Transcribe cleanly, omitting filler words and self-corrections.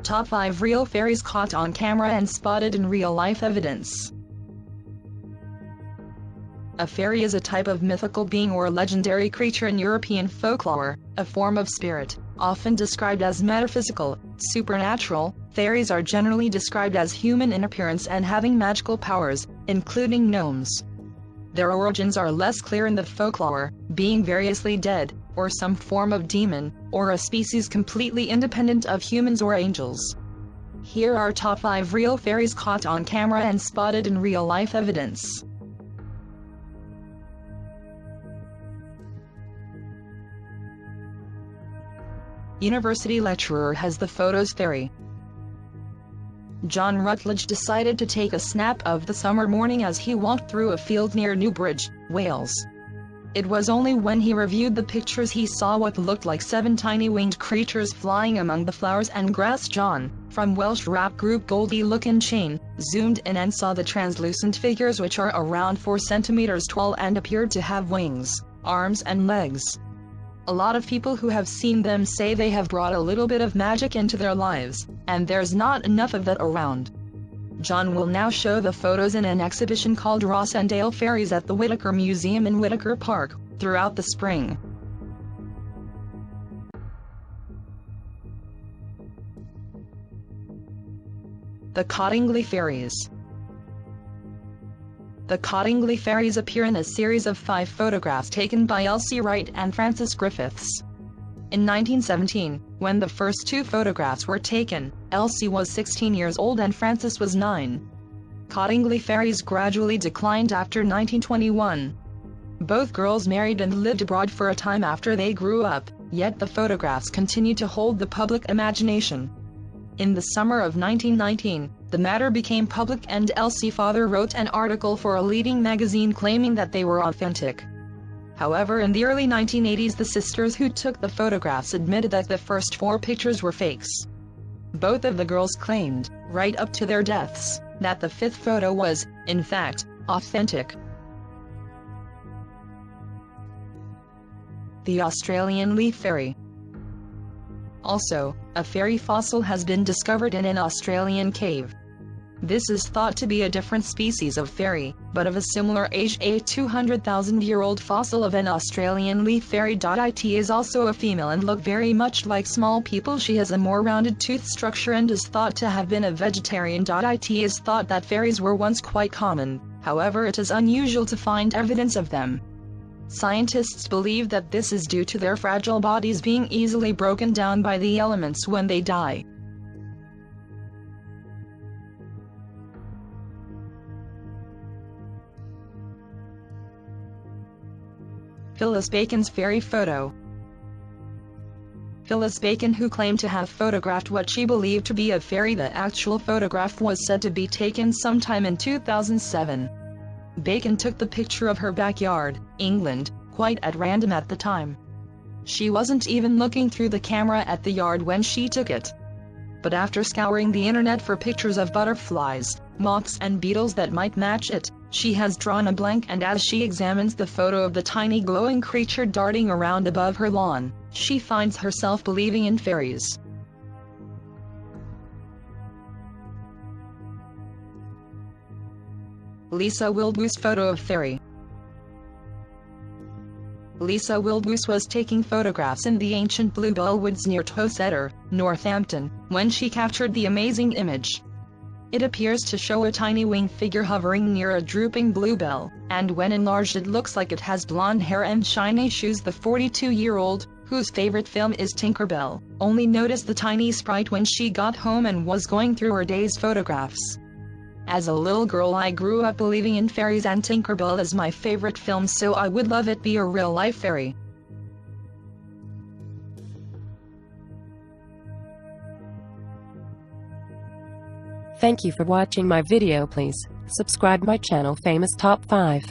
Top 5 Real Fairies Caught on Camera and Spotted in Real-Life Evidence. A fairy is a type of mythical being or legendary creature in European folklore, a form of spirit, often described as metaphysical, supernatural. Fairies are generally described as human in appearance and having magical powers, including gnomes. Their origins are less clear in the folklore, being variously dead, or some form of demon, or a species completely independent of humans or angels. Here are top 5 real fairies caught on camera and spotted in real-life evidence. University lecturer has the photos fairy. John Rutledge decided to take a snap of the summer morning as he walked through a field near Newbridge, Wales. It was only when he reviewed the pictures he saw what looked like 7 tiny winged creatures flying among the flowers and grass. John, from Welsh rap group Goldie Look and Chain, zoomed in and saw the translucent figures, which are around 4 centimeters tall and appeared to have wings, arms and legs. A lot of people who have seen them say they have brought a little bit of magic into their lives, and there's not enough of that around. John will now show the photos in an exhibition called Rossendale Fairies at the Whitaker Museum in Whitaker Park, throughout the spring. The Cottingley Fairies. The Cottingley Fairies appear in a series of 5 photographs taken by Elsie Wright and Francis Griffiths. In 1917, when the first 2 photographs were taken, Elsie was 16 years old and Francis was 9. Cottingley Fairies gradually declined after 1921. Both girls married and lived abroad for a time after they grew up, yet the photographs continued to hold the public imagination. In the summer of 1919, the matter became public and Elsie's father wrote an article for a leading magazine claiming that they were authentic. However, in the early 1980s, the sisters who took the photographs admitted that the first 4 pictures were fakes. Both of the girls claimed, right up to their deaths, that the 5th photo was, in fact, authentic. The Australian Leaf Fairy. Also, a fairy fossil has been discovered in an Australian cave. This is thought to be a different species of fairy, but of a similar age. A 200,000-year-old fossil of an Australian leaf fairy. It is also a female and look very much like small people. She has a more rounded tooth structure and is thought to have been a vegetarian. It is thought that fairies were once quite common, however it is unusual to find evidence of them. Scientists believe that this is due to their fragile bodies being easily broken down by the elements when they die. Phyllis Bacon's fairy photo. Phyllis Bacon, who claimed to have photographed what she believed to be a fairy, the actual photograph was said to be taken sometime in 2007. Bacon took the picture of her backyard, England, quite at random at the time. She wasn't even looking through the camera at the yard when she took it. But after scouring the internet for pictures of butterflies, moths and beetles that might match it, she has drawn a blank, and as she examines the photo of the tiny glowing creature darting around above her lawn, she finds herself believing in fairies. Lisa Wildgoose photo of fairy. Lisa Wildgoose was taking photographs in the ancient Bluebell Woods near Tosetter, Northampton, when she captured the amazing image. It appears to show a tiny winged figure hovering near a drooping bluebell, and when enlarged it looks like it has blonde hair and shiny shoes. The 42-year-old, whose favorite film is Tinkerbell, only noticed the tiny sprite when she got home and was going through her day's photographs. As a little girl, I grew up believing in fairies, and Tinkerbell is my favorite film, so I would love it be a real-life fairy. Thank you for watching my video. Please subscribe my channel Famous Top 5.